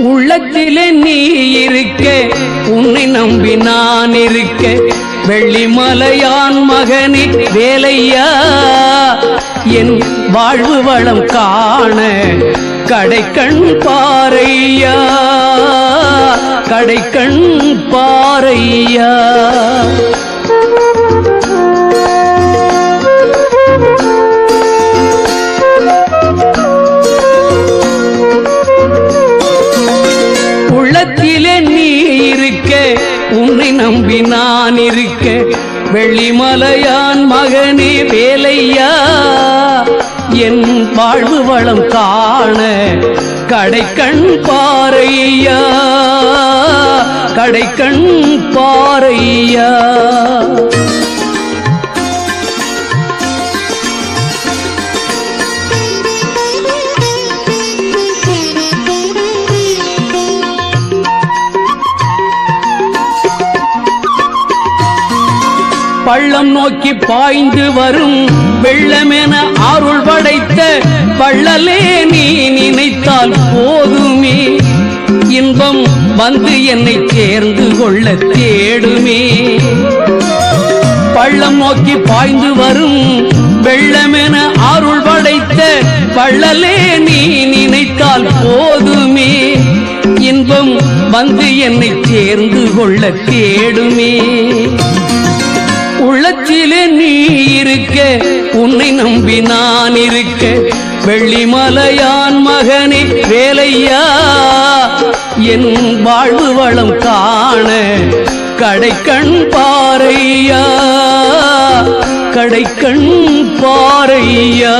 உள்ளத்திலே நீ இருக்க, உன்னை நம்பி நான் இருக்க, வெள்ளிமலையான் மகனே வேலையா, என் வாழ்வு வளம் காண கடைக்கண் பாரையா, கடைக்கண் பாரையா. உள்ளத்திலே நீ இருக்க, உன்னை நம்பி நான் இருக்க, வெள்ளிமலையான் மகனே வேலையா, என் வாழ்வு வளம் காண கடைக்கண் பாரையா, கடைக்கண் பாரையா. பள்ளம் நோக்கி பாய்ந்து வரும் வெள்ளமென அருள் படைத்த வள்ளலே நீ நினைத்தால் போதுமே, இன்பம் வந்து என்னை சேர்ந்து கொள்ள தேடுமே. பள்ளம் நோக்கி பாய்ந்து வரும் வெள்ளமென அருள் படைத்த வள்ளலே நீ நினைத்தால் போதுமே, இன்பம் வந்து என்னை சேர்ந்து கொள்ள தேடுமே. உள்ளத்திலே நீ இருக்க, உன்னை நம்பி நான் இருக்க, வெள்ளிமலையான் மகனே வேலையா, என் வாழ்வு வளம் காண கடைக்கண் பாரையா, கடைக்கண் பாரையா.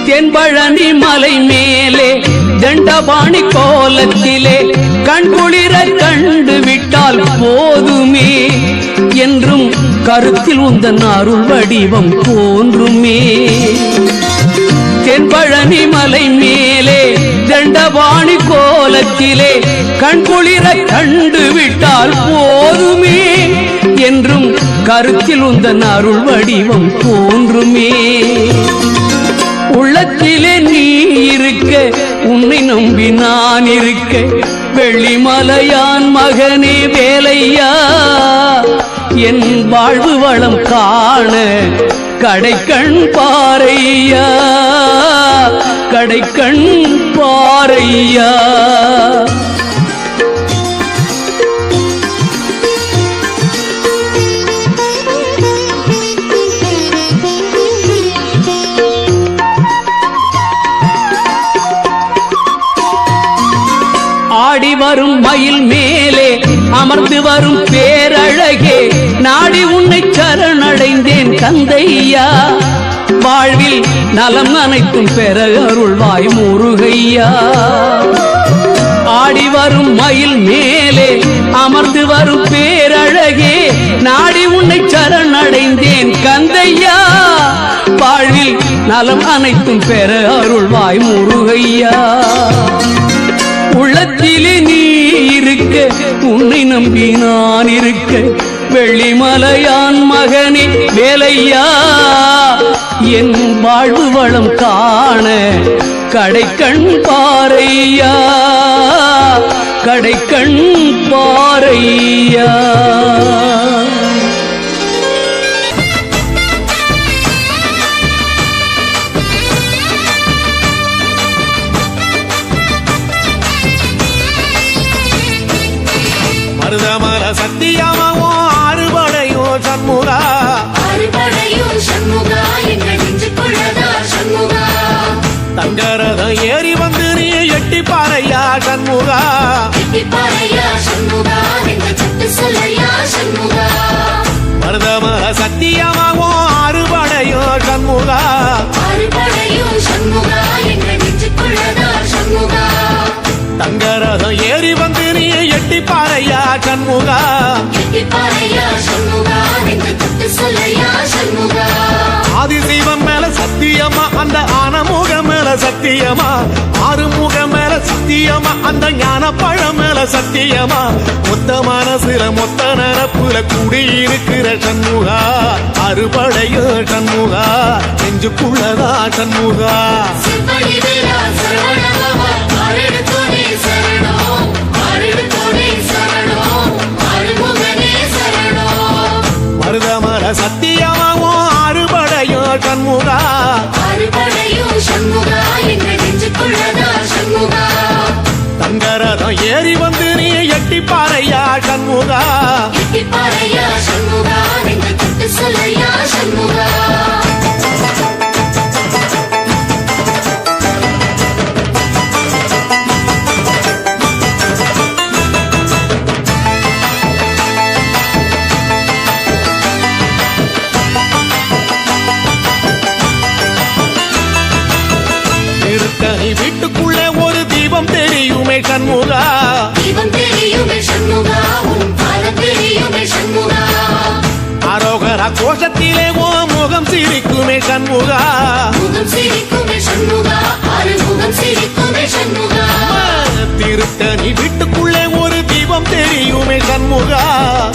தென்பழனி மலை மேலே தண்டபாணி கோலத்திலே கண்குளிர கண்டு விட்டால் போதுமே, என்றும் கருத்தில் உந்தன் அருள் வடிவம் தோன்றுமே. தென்பழனி மலை மேலே தண்டபாணி கோலத்திலே கண்குளிர கண்டு விட்டால் போதுமே, என்றும் கருத்தில் உந்தன் அருள் வடிவம் தோன்றுமே. உள்ளத்திலே நீ இருக்க, உன்னை நம்பி நான் இருக்க, வெள்ளிமலையான் மகனே வேலையா, என் வாழ்வு வளம் காண கடைக்கண் பாரையா, கடைக்கண் பாரையா. ஆடி வரும் மயில் மேலே அமர்ந்து வரும் பேரழகே, நாடி உன்னை சரணடைந்தேன் கந்தையா, வாழ்வில் நலம் அனைத்தும் பெற அருள்வாய் முருகையா. ஆடி வரும் மயில் மேலே அமர்ந்து வரும் பேரழகே, நாடி உன்னை சரணடைந்தேன் கந்தையா, வாழ்வில் நலம் அனைத்தும் பெற அருள்வாய் முருகையா. உள்ளத்திலே நீ இருக்க, உன்னை நம்பி நான் இருக்க, வெள்ளிமலையான் மகனே வேலையா, என் வாழ்வு வளம் காண கடைக்கண் பாரையா, கடைக்கண் பாரையா. மருதமர சத்தியமாவோ அறுபடையோ சண்முகா, அறுபடையோ சண்முகா, எங்கள் நெஞ்சுக்குள்ளதா சண்முகா. தங்கரதம் ஏறி வந்து நீ எட்டி பாறையா சண்முகா, எட்டி பாறையா சண்முகா, எங்கள் சட்டு சொல்லையா சண்முகா. மருதமர சத்தியமாவோ அறுபடையோ சண்முகா, அறுபடையோ சண்முகா, எங்கள் நெஞ்சுக்குள்ளதா சண்முகா. தங்கரதம் ஏறி வந்து நீ எட்டி பாறையா சண்முகா, எட்டி பாறையா சண்முகா, எங்கள் சட்டு சொல்லையா சண்முகா. ஆதிசைவம் மேல சத்தியமா, அந்த ஆனமுகம் மேல சத்தியமா, ஆறுமுகம் மேல சத்தியமா, சத்தியமா அந்த ஞான பழம் மேல சத்தியமா மொத்த மனசுல மொத்த நரப்புல குடியிருக்கிற சண்முகா அறுபடையோ சண்முகா நெஞ்சுக்குள்ளதா சண்முகா செம்படி வேலா சரவணபவா ஆரெடுத்தோனே சரணம் ஆரெடுத்தோனே சரணம் ஆறுமுகனே சரணம் மருதமர சத்தியமாவோ அறுபடையோ சண்முகா ஆறுபடையும் சண்முகா எங்க நெஞ்சுக்குள்ளதா சண்முகா தங்கரதம் ஏறி வந்து நீ எட்டி பாறையா சண்முகா எட்டிப்பாறையா சண்முகா நெஞ்சு தொட்டு சொல்லையா சண்முகா திருத்தணி வீட்டுக்குள்ளே ஒரு தீபம் தெரியுமே சண்முகா தீபம் தெரியுமே சண்முகா உன் பாதம் தெரியுமே சண்முகா அரோகரா கோஷத்திலே ஓ முகம் சிரிக்குமே சண்முகா முகம் சிரிக்குமே சண்முகா ஆறுமுகம் சிரிக்குமே சண்முகா திருத்தணி வீட்டுக்குள்ளே ஒரு தீபம் தெரியுமே சண்முகா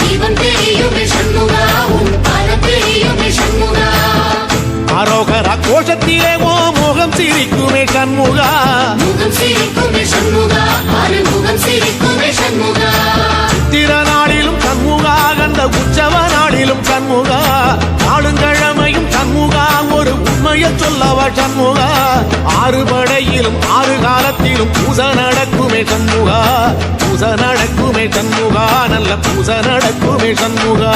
தீபம் தெரியுமே சண்முகா உன் பாதம் தெரியுமே சண்முகா அரோகரா கோஷத்திலே ஓ முகம் சிரிக்குமே சண்முகா முகம் சிரிக்குமே சண்முகா ஆறுமுகம் சிரிக்குமே சண்முகா திருநாளிலும் சண்முகா கண்ட உற்சவ நாளிலும் சண்முகா நாளுங்கிழமையும் சண்முகா ஒரு உண்மையை சொல்லவா சண்முகா ஆறுபடையிலும் ஆறு காலத்திலும் பூசை நடக்குமே சண்முகா பூசை நடக்குமே சண்முகா நல்ல பூசை நடக்குமே சண்முகா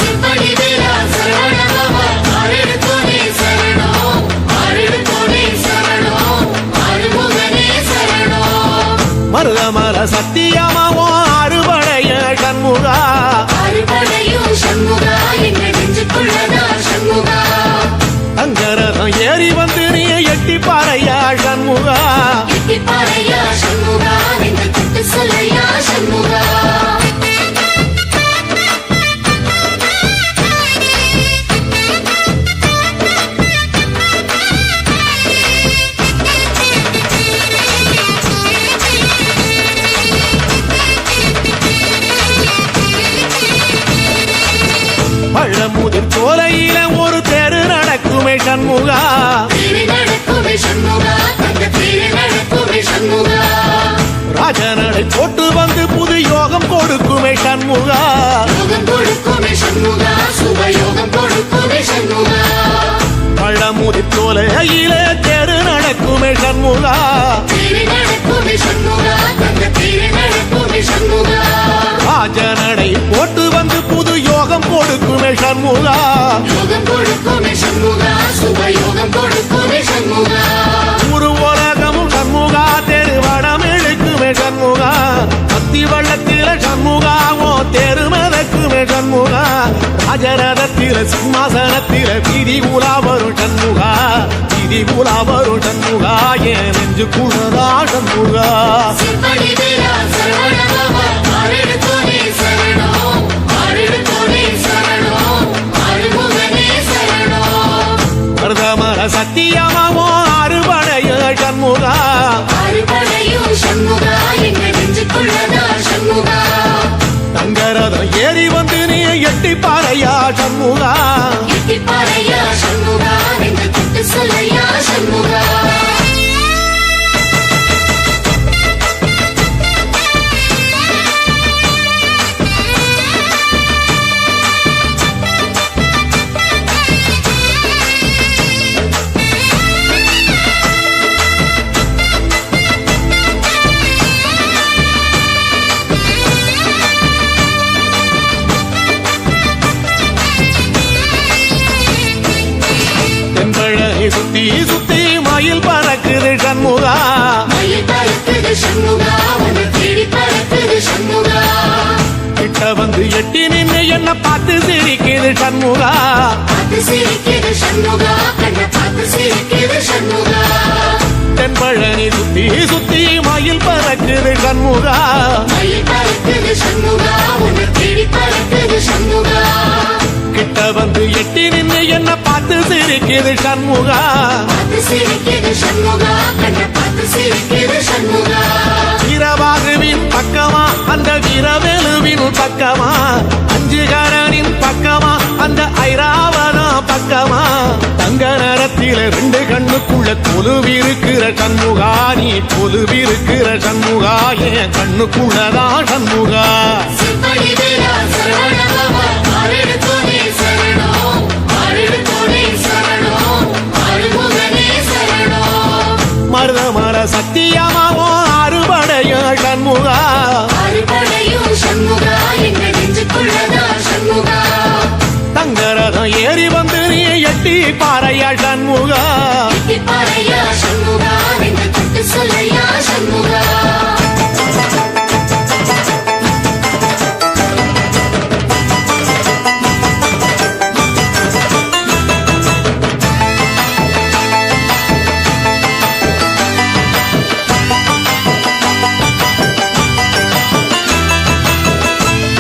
செம்படி வேலா சரவணபவா ஆரெடுத்தோனே சரணம் ஆரெடுத்தோனே சரணம் ஆறுமுகனே சரணம் மருதமர சத்தியமாவோ அறுபடைய சண்முகா ஆறுபடையும் சண்முகா எங்க நெஞ்சுக்குள்ளதா சண்முகா தங்கரதம் ஏறி வந்து நீ எட்டி பாறையா சண்முகா எட்டிப்பாறையா சண்முகா நெஞ்சு தொட்டு சொல்லையா சண்முகா பழமுதிர் சோலையில ஒரு தெரு நடக்குமே சண்முகா தேடி நடக்குமே சண்முகா தங்க தேடி நடக்குமே சண்முகா ராஜனடை போட்டு வந்து புது யோகம் கொடுக்குமே சண்முகா யோகம் கொடுக்குமே சண்முகா சுபயோகம் கொடுக்குமே சண்முகா பழமுதிர் சோலையில தெரு நடக்குமே சண்முகா தேடி நடக்குமே சண்முகா தங்க தேடி நடக்குமே சண்முகா ராஜனடை போட்டு வந்து புது யோகம் கொடுக்குமே சண்முகா யோகம் கொடுக்குமே சண்முகா சுபயோகம் கொடுக்குமே சண்முகா ஒரு உலகமும் சண்முகா தெருவடம் இழுக்குமே சண்முகா பத்தி வள்ளத்தில சண்முகாவோ தெரு மதக்குமே சண்முகா ராஜரதத்தில சிம்மாசனத்தில வீதி உலா வரும் சண்முகா வீதி உலா வரும் சண்முகா என் நெஞ்சு குளரா சண்முகா செம்படி வேலா சரவணபவா ஆரெடுத்தோனே சரணம் ஆரெடுத்தோனே சரணம் ஆறுமுகனே சரணம் மருதமர சத்தியமாவோ அறுபடைய சண்முகா ஆறுபடையும் சண்முகா எங்க நெஞ்சுக்குள்ளதா சண்முகா தங்கரதம் ஏறி வந்து நீ எட்டி பாறையா சண்முகா எட்டிப்பாறையா சண்முகா நெஞ்சு தொட்டு சொல்லையா சண்முகா தென்பழகை சுத்தி சுத்தி மயில் பறக்குது சண்முகா மயில் பறக்குது சண்முகா உன்னை தேடி பறக்குது சண்முகா கிட்ட வந்து எட்டி நின்னு என்ன பார்த்து சிரிக்குது சண்முகா பார்த்து சிரிக்குது சண்முகா கண்ணை பார்த்து சிரிக்குது சண்முகா தென்பழனி சுத்தி சுத்தி மயில் பறக்குது சண்முகா மயில் பறக்குது சண்முகா உன்னை தேடி பறக்குது சண்முகா கிட்ட வந்து எட்டி நின்னு என்ன பார்த்து சிரிக்குது சண்முகா பார்த்து சிரிக்குது சண்முகா கண்ணை பார்த்து சிரிக்குது சண்முகா பக்கமா அஞ்சுகரனின் பக்கமா அந்த ஐராவதம் பக்கமா தங்க நேரத்தில ரெண்டு கண்ணுக்குள்ள கொலுவிருக்கிற சண்முகா நீ கொலுவிருக்கிற சண்முகா என் கண்ணுக்குள்ளதான் சண்முகா செப்படி வீரா சரவணபவா ஆரெடுத்தோனே சரணம் ஆரெடுத்தோனே சரணம் ஆறுமுகனே சரணம் மருதமர சத்தியமாவோ அறுபடைய சண்முகா அறுபடையும் சண்முகா எங்க நெஞ்சுக்குள்ளதா சண்முகா தங்கரதம் ஏறி வந்து நீ எட்டி பாறையா சண்முகா பாறையா சண்முகா என்று தொட்டு சொல்லையா சண்முகா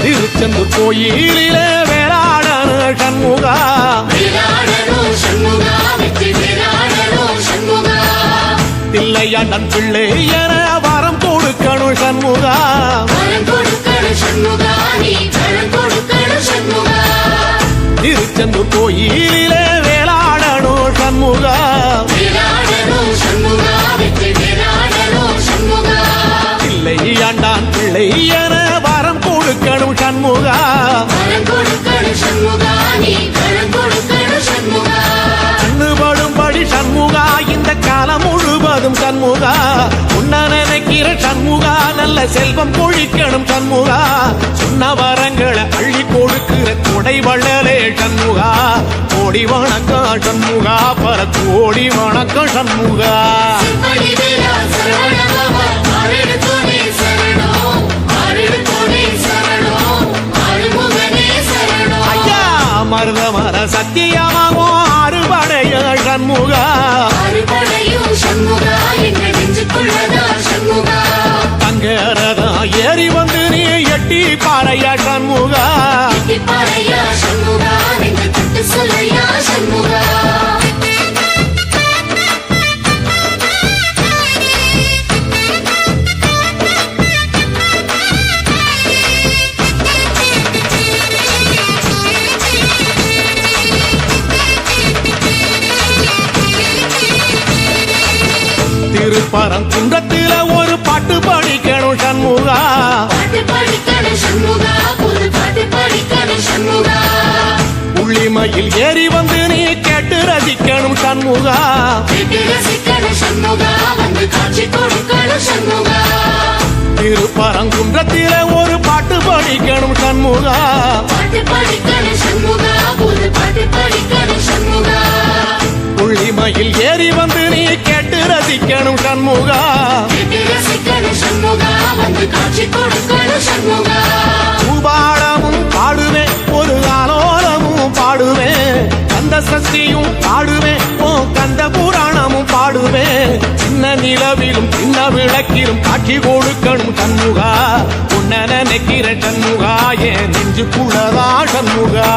திருச்செந்தூர் கோயிலிலே வேளாடன சண்முகா விராடனோ சண்முகா வெற்றி விராடனோ சண்முகா தில்லையாண்டன் பிள்ளை என வரம் கொடுக்கணும் சண்முகா வரம் கொடுக்கணும் சண்முகா நீ வரம் கொடுக்கணும் சண்முகா திருச்செந்தூர் கோயிலிலே வேளாடணும் சண்முகா விராடனோ சண்முகா வெற்றி விராடனோ சண்முகா தில்லையாண்டான் பிள்ளை என வரம் கொடுக்கணும் சண்முகா வரம் கொடுக்கணும் சண்முகா நீ வரம் கொடுக்கணும் சண்முகா கண்ணுபடும்படி சண்முகா இந்த காலம் முழுவதும் சண்முகா உன்ன நினைக்கிற சண்முகா நல்ல செல்வம் கொழிக்கணும் சண்முகா சொன்ன வரங்களை அள்ளி கொடுக்கிற கொடை வள்ளலே சண்முகா கோடி வணக்கம் சண்முகா பல கோடி வணக்கம் சண்முகா செப்படி வீரா சரவணபவா ஆரெடுத்தோனே சரணம் ஆரெடுத்தோனே சரணம் ஆறுமுகனே சரணம் ஐயா மருதமர சத்தியமாவோ அறுபடைய சண்முகா அறுபடையும் சண்முகா எங்க நெஞ்சுக்குள்ளதா சண்முகா தங்கரதம் ஏறி வந்து நீ எட்டி பாறையா சண்முகா பாறையா சண்முகா என்று தொட்டு சொல்லையா சண்முகா திருப்பரங்குன்றத்தில ஒரு பாட்டு படிக்கணும் சண்முகா பாட்டு படிக்கணும் சண்முகா புது பாட்டு படிக்கணும் சண்முகா உள்ளிமையில் ஏறி வந்து நீ கேட்டு ரசிக்கணும் சண்முகா கேட்டு ரசிக்கணும் சண்முகா வந்து காட்சி கொடுக்கணும் சண்முகா திருப்பரங்குன்றத்தில ஒரு பாட்டு படிக்கணும் சண்முகா பாட்டு படிக்கணும் சண்முகா புது பாட்டு படிக்கணும் சண்முகா உள்ளிமையில் ஏறி வந்து நீ கேட்டு ரசிக்கணும் சண்முகா கேட்டு ரசிக்கணும் சண்முகா வந்து காட்சி கொடுக்கணும் சண்முகா பூபாடமும் பாடுவேன் ஒரு ஆலோலமும் பாடுவேன் கந்த சக்தியும் பாடுவேன் ஓ கந்த புராணமும் பாடுவேன் சின்ன நிலவிலும் சின்ன விளக்கிலும் காட்சி கொடுக்கணும் சண்முகா உன்ன நினைக்கிற சண்முகா என் நெஞ்சுக்குள்ளதா சண்முகா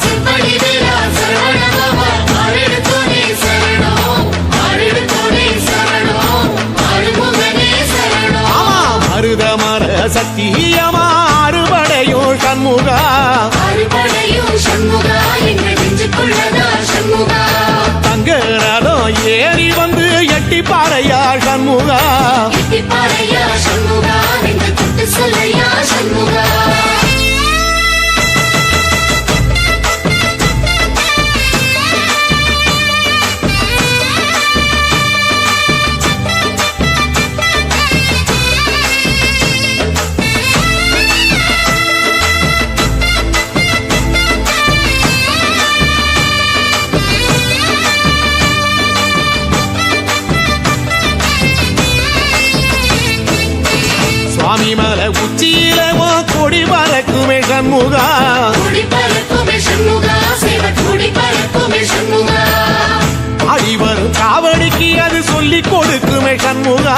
செப்படி வீரா சரவணபவா ஆரெடுத்தோனே சரணம் ஆரெடுத்தோனே சரணம் ஆறுமுகனே சரணம் ஆமா மருதமர சத்தியமா அறுபடையோ சண்முகா அறுபடையும் சண்முகா எங்க நெஞ்சுக்குள்ளதா சண்முகா தங்கரதம் ஏறி வந்து எட்டி பாறையா சண்முகா பாறையா சண்முகா என்று தொட்டு சொல்லையா சண்முகா சுவாமி மலை உச்சியில உன் கொடி பறக்குமே சண்முகா கொடி பறக்குமே சண்முகா சேவை கொடி பறக்குமே சண்முகா ஆடி வரும் காவடிக்கு அது சொல்லி கொடுக்குமே சண்முகா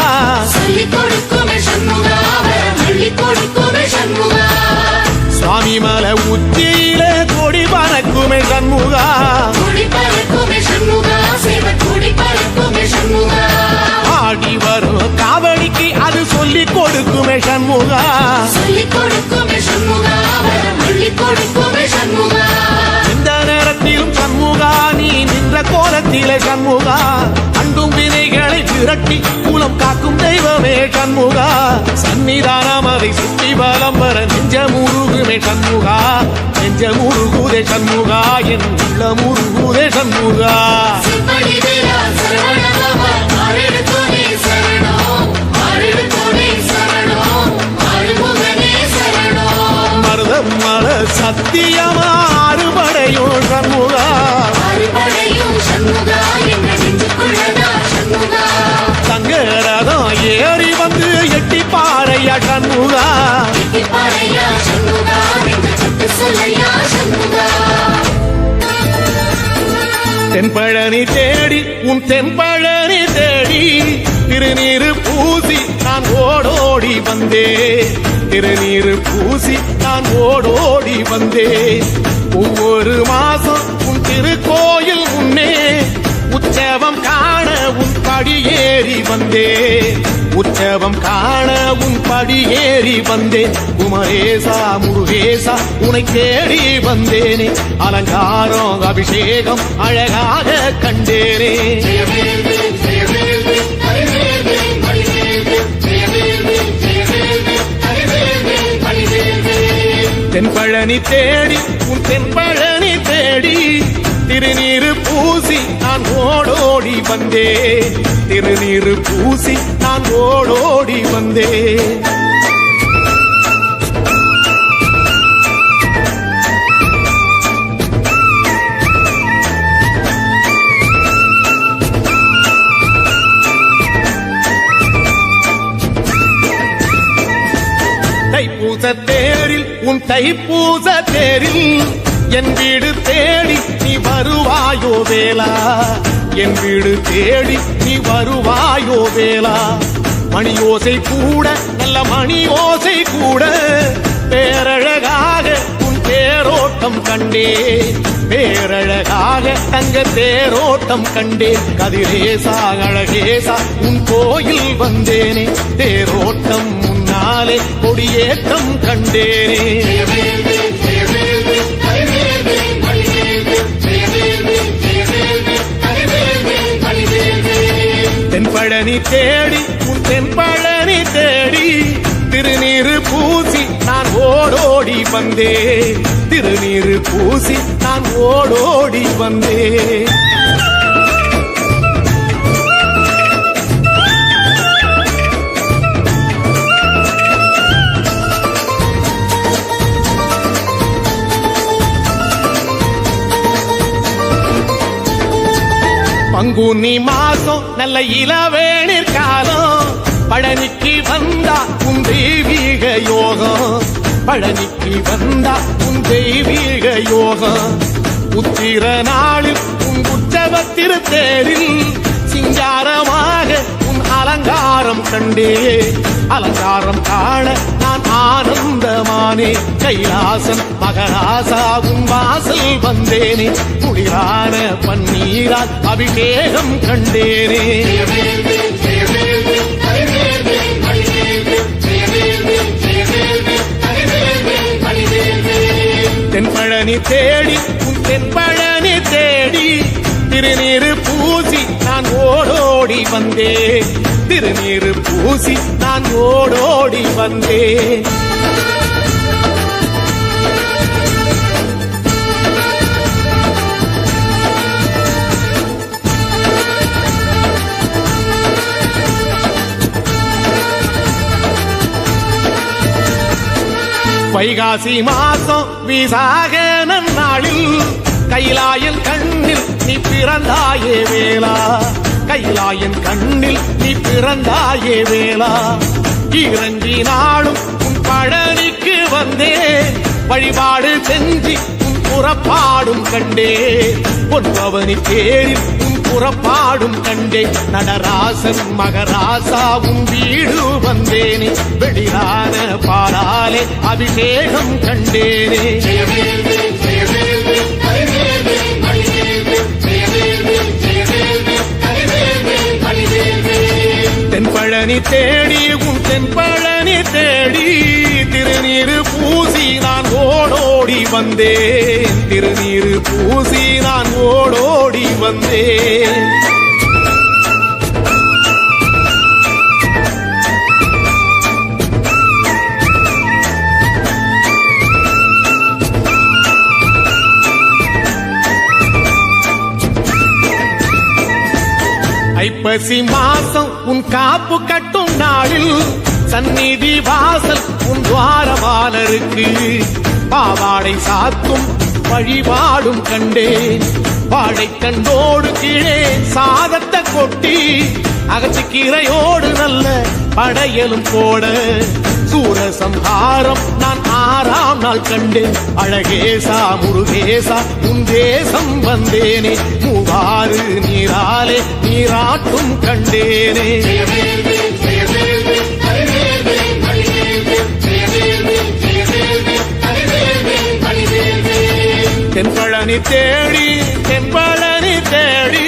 சொல்லிக் கொடுக்குமே சண்முகா வரம் அள்ளிக் கொடுக்குமே சண்முகா சுவாமி மலை உச்சியில கொடி பறக்குமே சண்முகா கொடி பறக்குமே சண்முகா சேவை கொடி பறக்குமே சண்முகா ஆடி வரும் காவடிக்கு அது சொல்லி கொடுக்குமே சண்முகா சொல்லிக் கொடுக்குமே சண்முகா கொடுப்போமே சண்முகா இந்த நேரத்திலும் சண்முகா நீ நின்ற கோலத்திலே சண்முகா அண்டும் வினைகளை விரட்டி குலம் காக்கும் தெய்வமே சண்முகா சன்னிதானம் அதை சுற்றி பலம் வர நெஞ்சமுருகுமே சண்முகா நெஞ்சமுருகுதே சண்முகா என் உள்ளமுருகுதே சண்முகா செப்படி வீரா சரவண பவா ஆரெடுத்தோனே சரணம் ஆரெடுத்தோனே சரணம் ஆறுமுகனே சரணம் மருதம் மல சத்தியமா அறுபடையும் சண்முகா அறுபடையும் சண்முகா என்ற நெஞ்சுக்குள்ளதா சண்முகா தங்கரதம் ஏறி வந்து எட்டி பாறையா சண்முகா பாறையா சண்முகா என்று சுட்டு சொல்லையா சண்முகா தென்பழனி தேடி உன் தென்பழனி தேடி திருநீரு பூசி நான் ஓடோடி வந்தே திருநீரு பூசி நான் ஓடோடி வந்தே ஒவ்வொரு மாசம் உன் திருக்கோயில் முன்னே உற்சவம் காண உன் படியேறி வந்தே உற்சவம் காண உன் படியேறி வந்தேன் குமரேசா முருகேசா உனை தேடி வந்தேனே அலங்காரம் அபிஷேகம் அழகாக கண்டேனே தென்பழனி தேடி உன் தென்பழனி தேடி திருநீரு பூசி நான் ஓடோடி வந்தே திருநீரு பூசி நான் ஓடோடி வந்தே தைப்பூச தேரில் உன் தைப்பூச தேரில் என் வீடு தேடி நீ வருவாயோ வேளா என் வீடு தேடி நீ வருவாயோ வேளா மணி ஓசை கூட நல்ல மணி ஓசை கூட பேரழகாக உன் தேரோட்டம் கண்டே பேரழகாக தங்க தேரோட்டம் கண்டே கதிரேசா அழகேசா உன் கோயில் வந்தேனே தேரோட்டம் முன்னாலே கொடியேற்றம் கண்டேனே தென்பழனி தேடி உன் தென்பழனி தேடி திருநீரு பூசி நான் ஓடோடி வந்தே திருநீரு பூசி நான் ஓடோடி வந்தே பங்குனி மாசம் நல்ல இளவேணிற் காலம் பழனிக்கு வந்தா உன் தெய்வீக யோகம் பழனிக்கு வந்தா உன் தெய்வீக யோகம் உத்திர நாளில் உன் உற்சவத்திரு தேரில் சிங்காரமாக உன் அலங்காரம் கண்டே அலங்காரம் காண நான் ஆனந்தமானே கைலாசன் மகராசா உன் வாசல் வந்தேனே குளிரான பன்னீரால் அபிஷேகம் கண்டேனே தென்பழனி தேடி உன் தென்பழனி தேடி திருநீரு பூசி நான் ஓடோடி வந்தே திருநீரு பூசி நான் ஓடோடி வந்தே வைகாசி மாசம் விசாக நன்னாளில் கைலாயன் கண்ணில் நீ பிறந்தாயே வேளா கைலாயன் கண்ணில் நீ பிறந்தாயே வேளா இறங்கி நாளும் உன் பழனிக்கு வந்தே வழிபாடு செஞ்சு உன் புறப்பாடும் கண்டே பொன்பவனி தேரில் உன் புறப்பாடும் கண்டே நடராசன் மகராசா உன் வீடு வந்தேனே வெளியான பாலாலே அபிஷேகம் கண்டேனே தென்பழ தென்பழனி தேடி உன் தென்பழனி தேடி திருநீரு பூசி நான் ஓடோடி வந்தேன் திருநீரு பூசி நான் ஓடோடி வந்தேன் ஐப்பசி மாசம் உன் காப்பு கட்டும் நாளில் சந்நிதி வாசல் உன் துவாரபாலருக்கு பாவாடை சாத்தும் வழிபாடும் கண்டேன் வாழைக்கண்டோடு கீழே சாதத்தை கொட்டி அகச்சிக்கீரையோடு நல்ல படையலும் போட சூரசம்ஹாரம் நான் 6ஆம் நாள் கண்டேன் அழகேசா முருகேசா உன் தேசம் வந்தேனே மூவாறு நீராலே நீராட்டும் கண்டேனே தென்பழனி தேடி தென்பழனி தேடி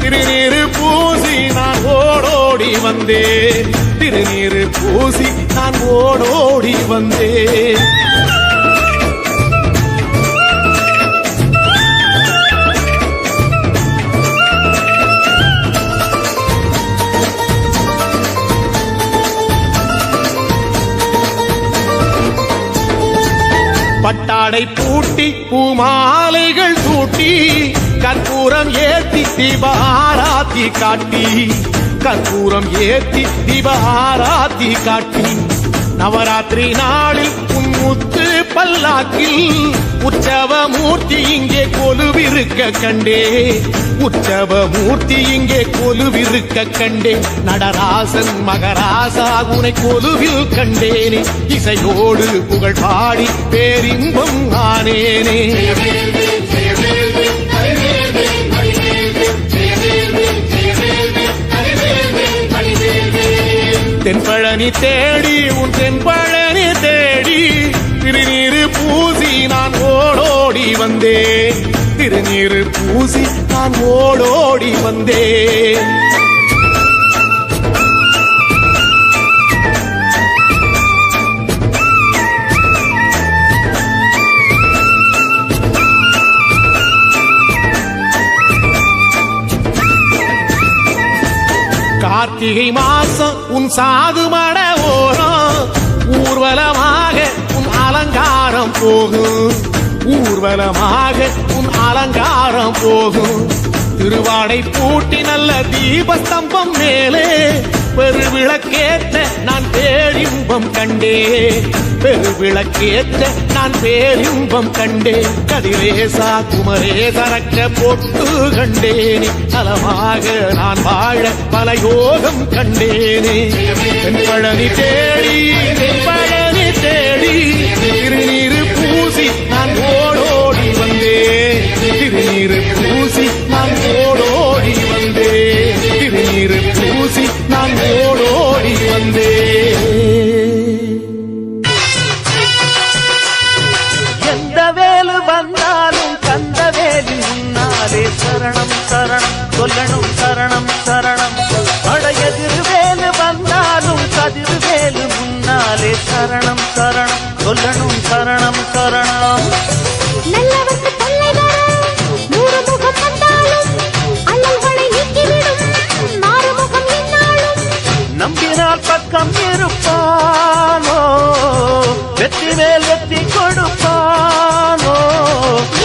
திருநீரு பூசி நான் ஓடோடி வந்தேன் திருநீரு பூசி நான் ஓடோடி வந்தேன் பட்டாடை பூட்டி பூமாலைகள் சூட்டி கற்பூரம் ஏத்தி தீபாராத்தி காட்டி கற்பூரம் ஏத்தி தீபாராத்தி காட்டி நவராத்திரி நாளில் உன் முத்து பல்லாக்கில் உற்சவ மூர்த்தி இங்கே கொலுவிருக்க கண்டே உற்சவ மூர்த்தி இங்கே கொலுவிருக்க கண்டே நடராசன் மகராசா உனை கொலுவில் கண்டேனே இசையோடு புகழ் பாடி பேரின்பம் ஆனேனே தென்பழனி தேடி உன் தென்பழனி தேடி திருநீரு பூசி நான் ஓடோடி வந்தேன் திருநீரு பூசி நான் ஓடோடி வந்தேன் கார்த்திகை மாசம் உன் சாது மட ஓரம் ஊர்வலமாக உன் அலங்காரம் போகும் ஊர்வலமாக உன் அலங்காரம் போகும் திருவாடை பூட்டி நல்ல தீபஸ்தம்பம் மேலே பெருவிளக்கேற்ற நான் பேரின்பம் கண்டே பெருவிளக்கேற்ற நான் பேரின்பம் கண்டே கதிரேசா குமரேசரக்க பொட்டு கண்டேனே நலமாக நான் வாழ பல யோகம் கண்டேனே தென்பழனி தேடி தென்பழனி தேடி திருநீரு பூசி நான் ஓடோடி வந்தேன் திருநீரு பூசி நான் ஓடோடி வந்தேன் திருநீரு பூசி நான் ஓடோடி வந்தேன் எந்த வேலு வந்தாலும் கந்த வேலி முன்னாலே சரணம் சரணம் சொல்லணும் சரணம் சரணம் அடையதிரு வேலு வந்தாலும் கதிரு வேலு முன்னாலே சரணம் சரணம் சொல்லணும் சரணம் சரணம் நல்லவர்க்கு தொல்லை வரும் 100 முகம் வந்தாலும் அல்லல்களை நீக்கிவிடும் மாறுமுகம் என்னாலும் நம்பினால் பக்கம் இருப்பானோ வெற்றி மேல் வெற்றி கொடுப்பானோ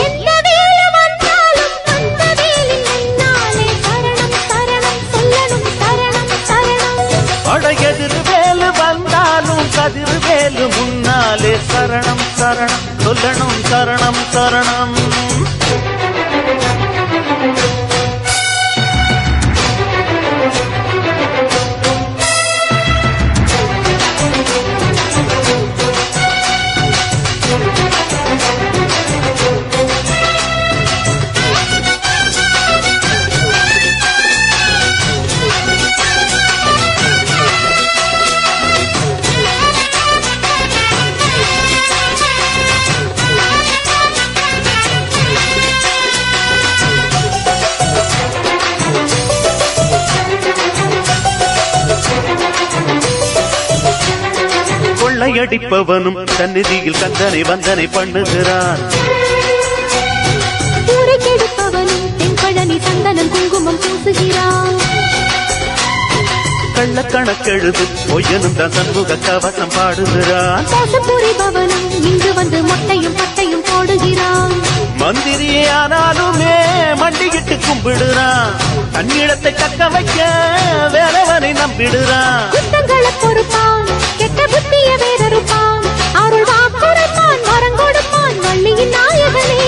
எந்த வேலு வந்தாலும் அந்த வேலின் முன்னாலே சரணம் சரணம் சொல்லணும் சரணம் சரணம் அடையதிரு வேலு வந்தாலும் கதிரு வேலு முன்னாலே சரணம் சரணம் சொல்லணும் சரணம் சரணம் கொள்ளையடிப்பவனும் சந்நிதியில் கந்தனை வந்தனை பண்ணுகிறான். ஊரை கெடுப்பவனும் தென்பழனி சந்தனம் குங்குமம் பூசுகிறான். கள்ளக்கணக்கெழுது பொய்யனும் தான் சண்முக கவசம் பாடுகிறான். மோசம் புரிபவனும் இங்கு வந்து மொட்டையும் பட்டையும் போடுகிறான். மந்திரியே ஆனாலுமே மண்டிகிட்டு கும்பிடுறான். தன்னிடத்தை தக்க வைக்க வேலவனை நம்பிடுறான். குத்தங்களை பொறுப்பான், கெட்ட புத்திய வேறறுப்பான். அருள் வாக்குரைப்பான், வரம் கொடுப்பான், வள்ளியின் நாயகனே.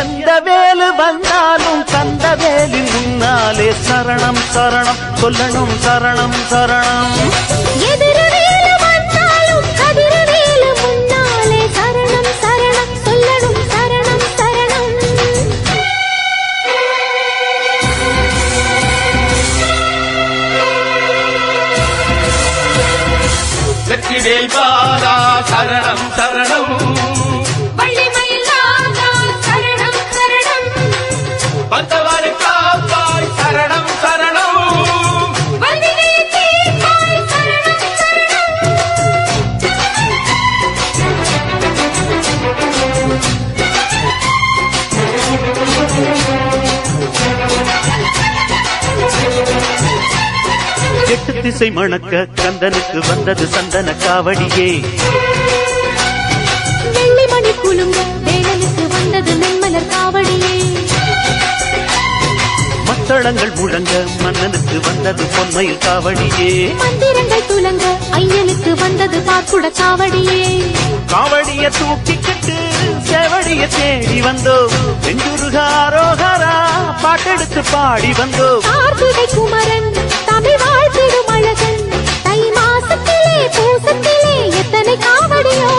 எந்த வேலு வந்தாலும் கந்த வேலின் முன்னாலே சரணம் சரணம் சொல்லணும் சரணம் சரணம். எதிரவேலு வந்தாலும் கதிரவேலு முன்னாலே சரணம் சரணம் சொல்லணும் சரணம் சரணம். வெற்றிவேல் பாலா சரணம் சரணம். வள்ளிமயிலாதா சரணம் சரணம். வந்தவரை காப்பாய் சரணம் சரணம். வந்தினை தீர்ப்பாய் சரணம் சரணம். எட்டு திசை மணக்க கந்தனுக்கு வந்தது சந்தன காவடியே. வெள்ளிமணி குலுங்க வேலனுக்கு வந்தது நென்மலர் காவடியே. மத்தளங்கள் முழங்க மன்னனுக்கு வந்தது பொன்மயில் காவடியே. மந்திரங்கள் துலங்க ஐயனுக்கு வந்தது பாக்குட காவடியே. காவடிய தூக்கிக்கிட்டு செவடிய தேடி வந்தோம். செங்குருகாரோகரா பாட்டெடுத்து பாடி வந்தோம். கார்த்திகை குமரன் தமிழ் வாழ்த்திடும் அழகன். தை மாசத்திலே பூசத்திலே எத்தனை காவடியோ.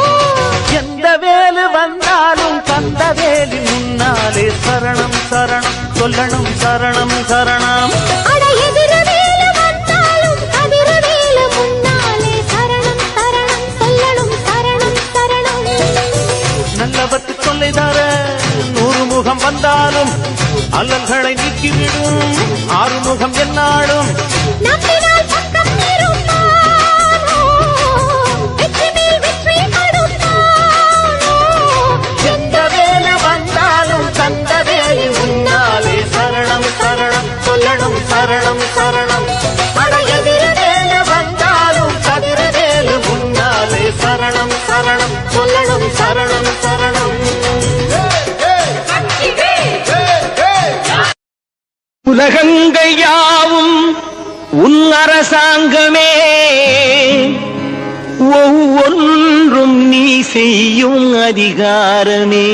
எந்த வேலு வந்தாலும் கந்த வேலி முன்னாலே சரணம் சரணம் சொல்லணும் சரணம் சரணம். அட எதிரவேலு வந்தாலும் கதிரவேலு முன்னாலே சரணம் சரணம் சொல்லணும் சரணம் சரணம். நல்லவத்து தொல்லை தர 100 முகம் வந்தாலும் அல்லல்களை நீக்கிவிடும் ஆறுமுகம் என்னாலும். நம்பினால் பக்கம் இருப்பானோ, வெற்றி மேல் வெற்றி கொடுப்பானோ. எந்த வேலு வந்தாலும் கந்த வேலி முன்னாலே சரணம் சரணம் சொல்லணும் சரணம் சரணம். அட எதிரவேலு வந்தாலும் கதிரவேலு முன்னாலே சரணம் சரணம் சொல்லணும் சரணம் சரணம். உலகங்கள் யாவும் உன் அரசாங்கமே, ஒவ்வொன்றும் நீ செய்யும் அதிகாரமே.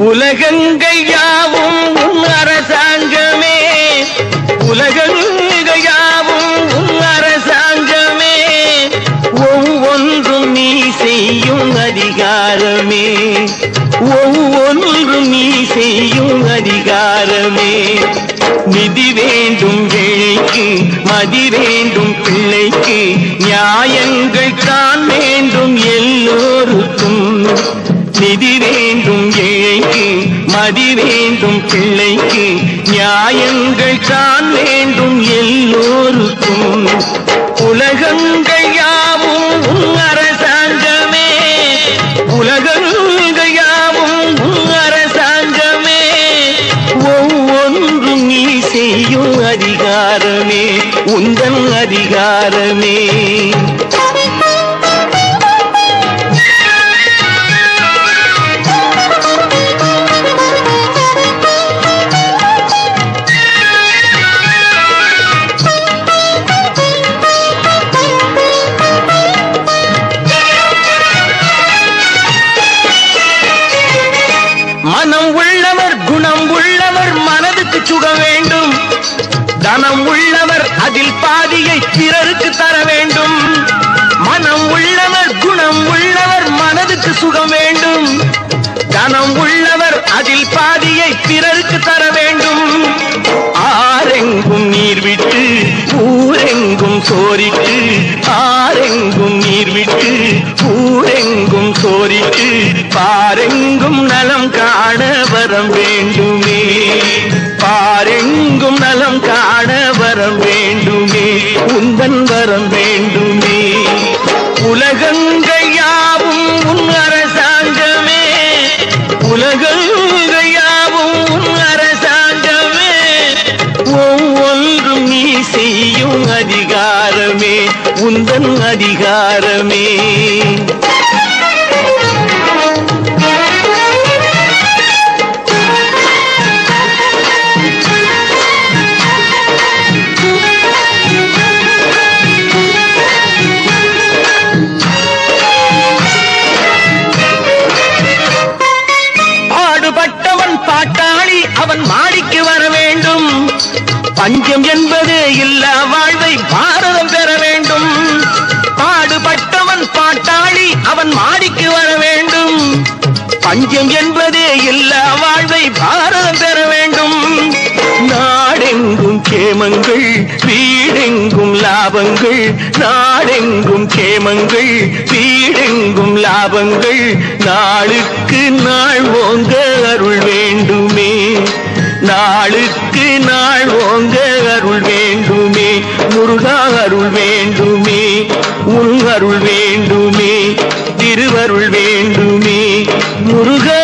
உலகங்கள் யாவும் உன் அரசாங்கமே, உலகங்கள் யாவும் உன் அரசாங்கமே, ஒவ்வொன்றும் நீ செய்யும் அதிகாரமே, ஒவ்வொன்றும் நீ செய்யும் அதிகாரமே. நிதி வேண்டும் ஏழைக்கு, மதி வேண்டும் பிள்ளைக்கு, நியாயங்கள் தான் வேண்டும் எல்லோருக்கும். நிதி வேண்டும் ஏழைக்கு, மதி வேண்டும் பிள்ளைக்கு, நியாயங்கள் தான் வேண்டும் எல்லோருக்கும். உலகங்கள் யாவும் உன் அரசாங்கமே, உலகங்கள் யாவும் உன் அரசாங்கமே, ஒவ்வொன்றும் நீ செய்யும் அதிகாரமே, உந்தன் அதிகாரமே. மனம் உள்ளவர் குணம் உள்ளவர் மனதுக்கு சுகம் வேண்டும். தனம் உள்ளவர் அதில் பாதியை பிறருக்கு தர வேண்டும். மனம் உள்ளவர் குணம் உள்ளவர் மனதுக்கு சுகம் வேண்டும். தனம் உள்ளவர் அதில் பாதியை பிறருக்கு தர வேண்டும். ஆரெங்கும் நீர் விட்டு ஊரெங்கும் சோரிட்டு, ஆரெங்கும் நீர் விட்டு ஊரெங்கும் சோரிட்டு, பாரெங்கும் நலம் காண வரம் வேண்டும். எங்கும் நலம் காண வரம் வேண்டுமே உந்தன் வரம் வேண்டுமே உலகங்கள் யாவும் உன் அரசாங்கமே உலகங்கள் யாவும் உன் அரசாங்கமே ஒவ்வொன்றும் நீ செய்யும் அதிகாரமே உந்தன் அதிகாரமே பாட்டாளி அவன் மாடிக்கு வர வேண்டும் பஞ்சம் என்பது இல்லா வாழ்வை பாரதம் பெற வேண்டும் பாடுபட்டவன் பாட்டாளி அவன் மாடிக்கு வர வேண்டும் பஞ்சம் என்பது இல்லா வாழ்வை பாரதம் பெற வேண்டும் நாடெங்கும் கேமங்கள் வீடெங்கும் லாபங்கள் நாடெங்கும் கேமங்கள் வீடெங்கும் லாபங்கள் நாளுக்கு நாள் ஓங்க அருள் வேண்டுமே நாளுக்கு நாள் ஓங்க அருள் வேண்டுமே முருகா அருள் வேண்டுமே உன் அருள் வேண்டுமே திருவருள் வேண்டுமே முருகா